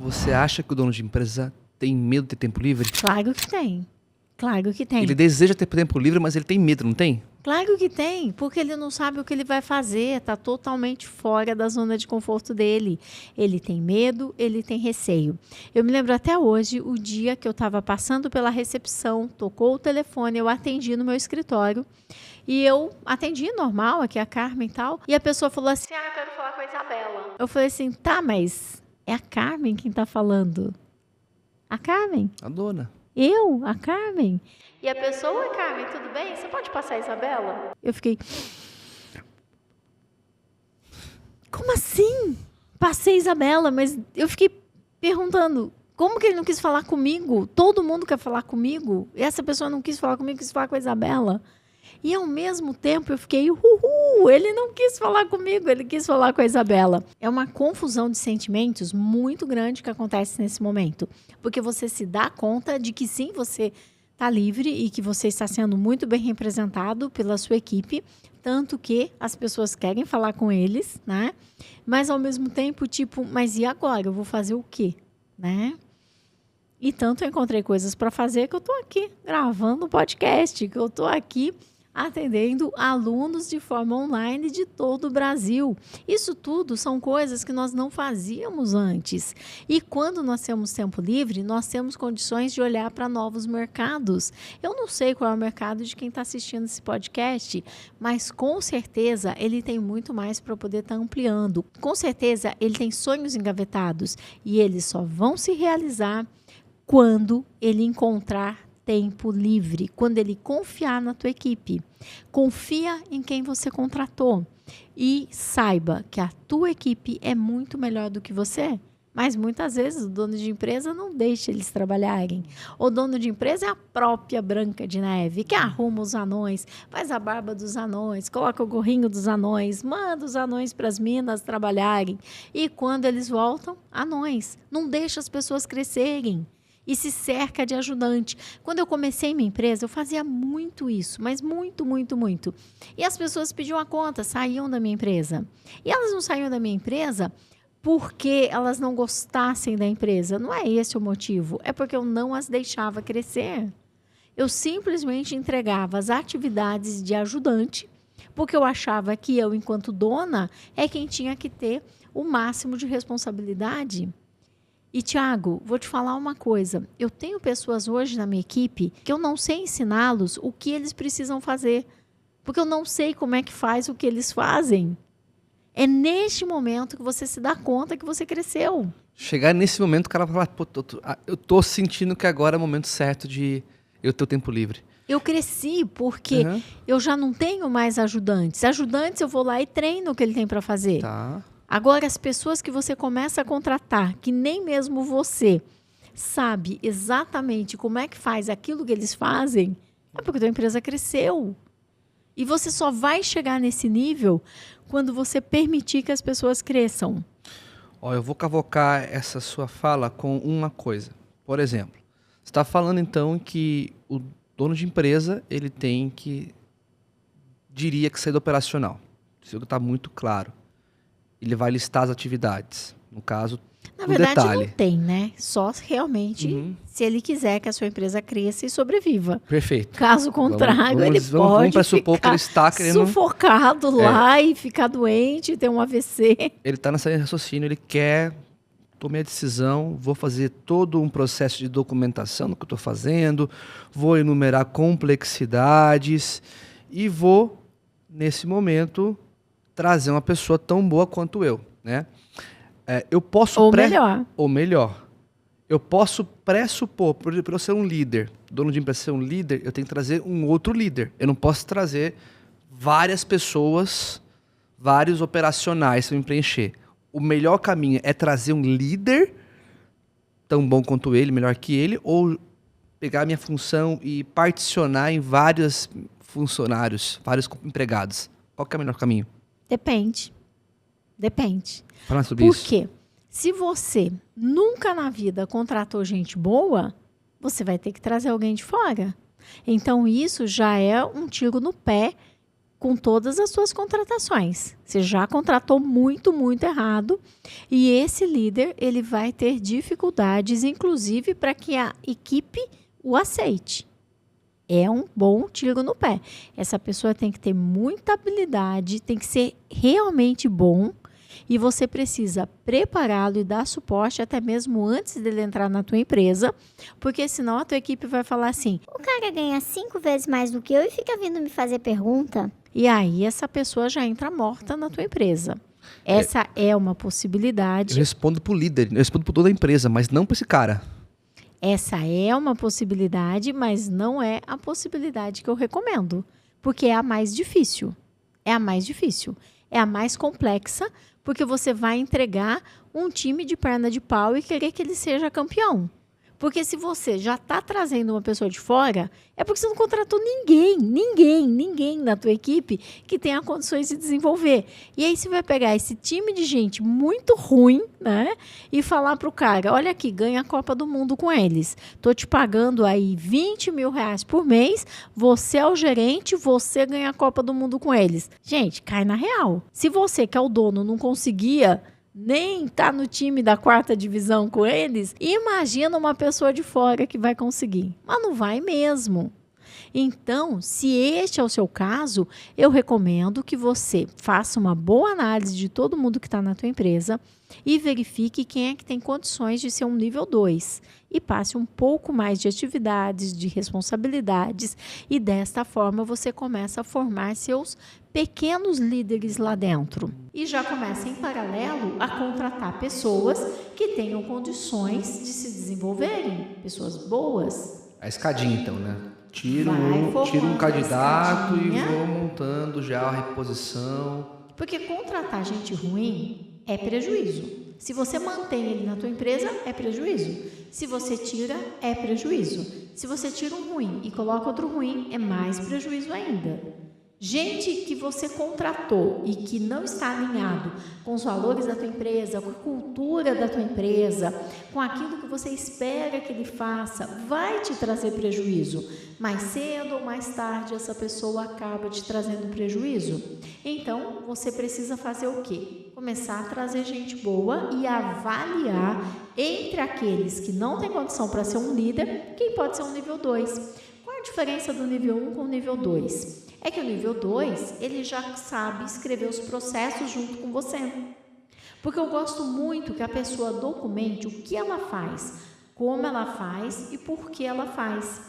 Você acha que o dono de empresa tem medo de ter tempo livre? Claro que tem. Claro que tem. Ele deseja ter tempo livre, mas ele tem medo, não tem? Claro que tem, porque ele não sabe o que ele vai fazer, está totalmente fora da zona de conforto dele. Ele tem medo, ele tem receio. Eu me lembro até hoje, o dia que eu estava passando pela recepção, tocou o telefone, eu atendi no meu escritório, e eu atendi normal, aqui a Carmen e tal, e a pessoa falou assim, eu quero falar com a Isabela. Eu falei assim, tá, mas é a Carmen quem está falando? A Carmen? A dona. Eu? A Carmen? E a pessoa, oi Carmen, tudo bem? Você pode passar a Isabela? Eu fiquei... Como assim? Passei a Isabela, mas eu fiquei perguntando, como que ele não quis falar comigo? Todo mundo quer falar comigo? E essa pessoa não quis falar comigo, quis falar com a Isabela. E ao mesmo tempo eu fiquei, ele não quis falar comigo, ele quis falar com a Isabela. É uma confusão de sentimentos muito grande que acontece nesse momento. Porque você se dá conta de que sim, você está livre e que você está sendo muito bem representado pela sua equipe, tanto que as pessoas querem falar com eles, né? Mas ao mesmo tempo, tipo, mas e agora? Eu vou fazer o quê? Né? E tanto eu encontrei coisas para fazer que eu estou aqui gravando um podcast, que eu estou aqui atendendo alunos de forma online de todo o Brasil. Isso tudo são coisas que nós não fazíamos antes. E quando nós temos tempo livre, nós temos condições de olhar para novos mercados. Eu não sei qual é o mercado de quem está assistindo esse podcast, mas com certeza ele tem muito mais para poder estar ampliando. Com certeza ele tem sonhos engavetados e eles só vão se realizar quando ele encontrar tempo livre, quando ele confiar na tua equipe. Confia em quem você contratou e saiba que a tua equipe é muito melhor do que você. Mas muitas vezes o dono de empresa não deixa eles trabalharem. O dono de empresa é a própria Branca de Neve, que arruma os anões, faz a barba dos anões, coloca o gorrinho dos anões, manda os anões para as minas trabalharem. E quando eles voltam, anões. Não deixa as pessoas crescerem. E se cerca de ajudante. Quando eu comecei minha empresa, eu fazia muito isso, mas muito, muito, muito. E as pessoas pediam a conta, saíam da minha empresa. E elas não saíam da minha empresa porque elas não gostassem da empresa. Não é esse o motivo, é porque eu não as deixava crescer. Eu simplesmente entregava as atividades de ajudante, porque eu achava que eu, enquanto dona, é quem tinha que ter o máximo de responsabilidade. E, Tiago, vou te falar uma coisa. Eu tenho pessoas hoje na minha equipe que eu não sei ensiná-los o que eles precisam fazer. Porque eu não sei como é que faz o que eles fazem. É neste momento que você se dá conta que você cresceu. Chegar nesse momento, o cara vai falar, eu tô sentindo que agora é o momento certo de eu ter o tempo livre. Eu cresci porque eu já não tenho mais ajudantes. Ajudantes eu vou lá e treino o que ele tem para fazer. Tá. Agora, as pessoas que você começa a contratar, que nem mesmo você sabe exatamente como é que faz aquilo que eles fazem, é porque a tua empresa cresceu. E você só vai chegar nesse nível quando você permitir que as pessoas cresçam. Ó, eu vou cavocar essa sua fala com uma coisa. Por exemplo, você está falando então que o dono de empresa, ele tem que, diria que sair do operacional. Isso está muito claro. Ele vai listar as atividades. No caso, na verdade, detalhe. Não tem, né? Só realmente se ele quiser que a sua empresa cresça e sobreviva. Perfeito. Caso contrário, ele pode pressupor que ele está querendo sufocado lá e ficar doente, ter um AVC. Ele está nessa raciocínio, ele quer, tomei a decisão, vou fazer todo um processo de documentação do que eu estou fazendo, vou enumerar complexidades e vou, nesse momento, trazer uma pessoa tão boa quanto eu, né? Eu posso ou melhor. Eu posso pressupor, por eu ser um líder, dono de empresa ser um líder, eu tenho que trazer um outro líder. Eu não posso trazer várias pessoas, vários operacionais para me preencher. O melhor caminho é trazer um líder tão bom quanto ele, melhor que ele, ou pegar a minha função e particionar em vários funcionários, vários empregados. Qual que é o melhor caminho? Depende. Fala sobre isso. Por quê? Se você nunca na vida contratou gente boa, você vai ter que trazer alguém de fora. Então, isso já é um tiro no pé com todas as suas contratações. Você já contratou muito, muito errado e esse líder ele vai ter dificuldades, inclusive para que a equipe o aceite. É um bom tiro no pé. Essa pessoa tem que ter muita habilidade, tem que ser realmente bom e você precisa prepará-lo e dar suporte até mesmo antes dele entrar na tua empresa, porque senão a tua equipe vai falar assim: o cara ganha 5 vezes mais do que eu e fica vindo me fazer pergunta. E aí essa pessoa já entra morta na tua empresa. Essa é uma possibilidade. Eu respondo pro líder, eu respondo por toda a empresa, mas não para esse cara. Essa é uma possibilidade, mas não é a possibilidade que eu recomendo, porque é a mais difícil. É a mais difícil. É a mais complexa, porque você vai entregar um time de perna de pau e querer que ele seja campeão. Porque se você já está trazendo uma pessoa de fora, é porque você não contratou ninguém na tua equipe que tenha condições de desenvolver. E aí você vai pegar esse time de gente muito ruim, né? E falar para o cara, olha aqui, ganha a Copa do Mundo com eles. Estou te pagando aí R$20 mil por mês, você é o gerente, você ganha a Copa do Mundo com eles. Gente, cai na real. Se você, que é o dono, não conseguia nem tá no time da 4ª divisão com eles, imagina uma pessoa de fora que vai conseguir. Mas não vai mesmo. Então, se este é o seu caso, eu recomendo que você faça uma boa análise de todo mundo que está na tua empresa e verifique quem é que tem condições de ser um nível 2 e passe um pouco mais de atividades, de responsabilidades e desta forma você começa a formar seus pequenos líderes lá dentro. E já começa em paralelo a contratar pessoas que tenham condições de se desenvolverem, pessoas boas. A escadinha, então, né? Tiro formando um candidato a e escadinha. vou montando já a reposição. Porque contratar gente ruim é prejuízo. Se você mantém ele na tua empresa, é prejuízo. Se você tira, é prejuízo. Se você tira um ruim e coloca outro ruim, é mais prejuízo ainda. Gente que você contratou e que não está alinhado com os valores da tua empresa, com a cultura da tua empresa, com aquilo que você espera que ele faça, vai te trazer prejuízo. Mais cedo ou mais tarde, essa pessoa acaba te trazendo prejuízo. Então, você precisa fazer o quê? Começar a trazer gente boa e avaliar entre aqueles que não têm condição para ser um líder, quem pode ser um nível 2. Qual a diferença do nível 1 com o nível 2? É que o nível 2, ele já sabe escrever os processos junto com você. Porque eu gosto muito que a pessoa documente o que ela faz, como ela faz e por que ela faz.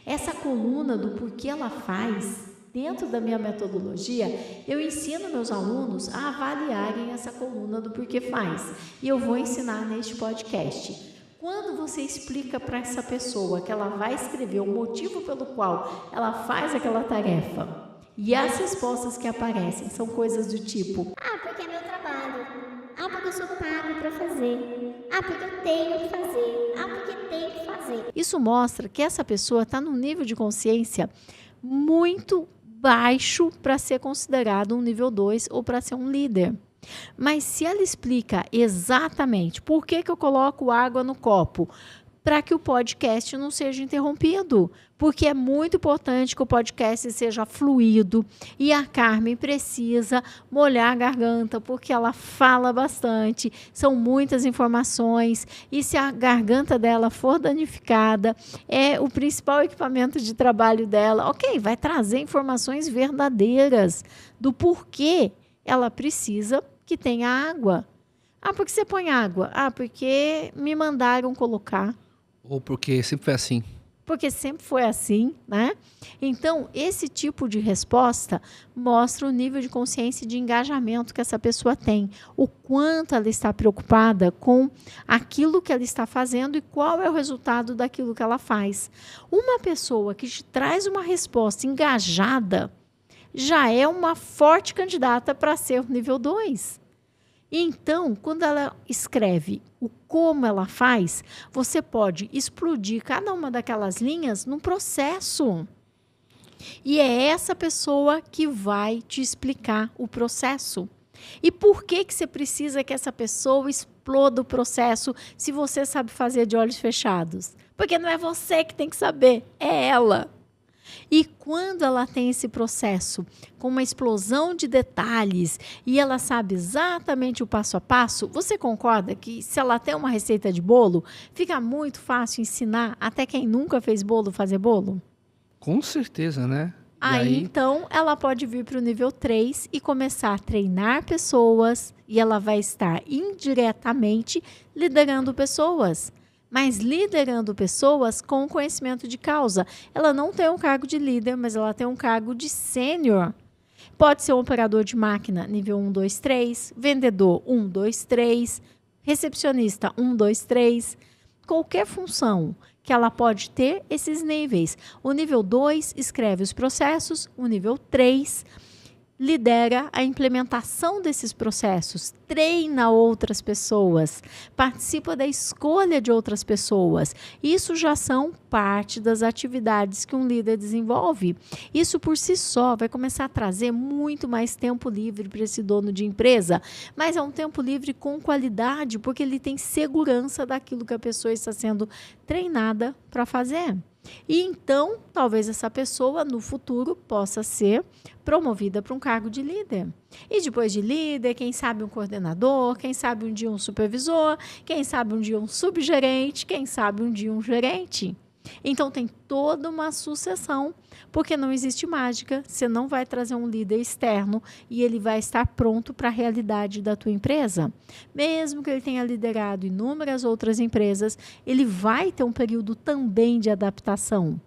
Essa coluna do porquê ela faz, dentro da minha metodologia, eu ensino meus alunos a avaliarem essa coluna do porquê faz. E eu vou ensinar neste podcast. Quando você explica para essa pessoa que ela vai escrever o motivo pelo qual ela faz aquela tarefa, e as respostas que aparecem são coisas do tipo: ah, porque é meu trabalho. Ah, porque eu sou pago para fazer. Ah, porque eu tenho que fazer. Ah, porque tem que fazer. Isso mostra que essa pessoa está num nível de consciência muito baixo para ser considerado um nível 2 ou para ser um líder. Mas se ela explica exatamente por que eu coloco água no copo, para que o podcast não seja interrompido, porque é muito importante que o podcast seja fluido e a Carmen precisa molhar a garganta, porque ela fala bastante, são muitas informações e se a garganta dela for danificada, é o principal equipamento de trabalho dela, ok, vai trazer informações verdadeiras do porquê ela precisa que tenha água. Ah, por que você põe água? Ah, porque me mandaram colocar. Ou porque sempre foi assim. Porque sempre foi assim, né? Então, esse tipo de resposta mostra o nível de consciência e de engajamento que essa pessoa tem, o quanto ela está preocupada com aquilo que ela está fazendo e qual é o resultado daquilo que ela faz. Uma pessoa que te traz uma resposta engajada já é uma forte candidata para ser o nível 2. Então, quando ela escreve o como ela faz, você pode explodir cada uma daquelas linhas num processo. E é essa pessoa que vai te explicar o processo. E por que você precisa que essa pessoa exploda o processo se você sabe fazer de olhos fechados? Porque não é você que tem que saber, é ela. E quando ela tem esse processo com uma explosão de detalhes e ela sabe exatamente o passo a passo, você concorda que se ela tem uma receita de bolo, fica muito fácil ensinar até quem nunca fez bolo fazer bolo? Com certeza, né? E Aí, então, ela pode vir para o nível 3 e começar a treinar pessoas e ela vai estar indiretamente liderando pessoas. Mas liderando pessoas com conhecimento de causa. Ela não tem um cargo de líder, mas ela tem um cargo de sênior. Pode ser um operador de máquina, nível 1, 2, 3, vendedor 1, 2, 3, recepcionista 1, 2, 3. Qualquer função que ela pode ter esses níveis. O nível 2 escreve os processos, o nível 3 lidera a implementação desses processos, treina outras pessoas, participa da escolha de outras pessoas. Isso já são parte das atividades que um líder desenvolve. Isso por si só vai começar a trazer muito mais tempo livre para esse dono de empresa, mas é um tempo livre com qualidade, porque ele tem segurança daquilo que a pessoa está sendo treinada para fazer. E então, talvez essa pessoa no futuro possa ser promovida para um cargo de líder. E depois de líder, quem sabe um coordenador, quem sabe um dia um supervisor, quem sabe um dia um subgerente, quem sabe um dia um gerente. Então tem toda uma sucessão, porque não existe mágica, você não vai trazer um líder externo e ele vai estar pronto para a realidade da tua empresa. Mesmo que ele tenha liderado inúmeras outras empresas, ele vai ter um período também de adaptação.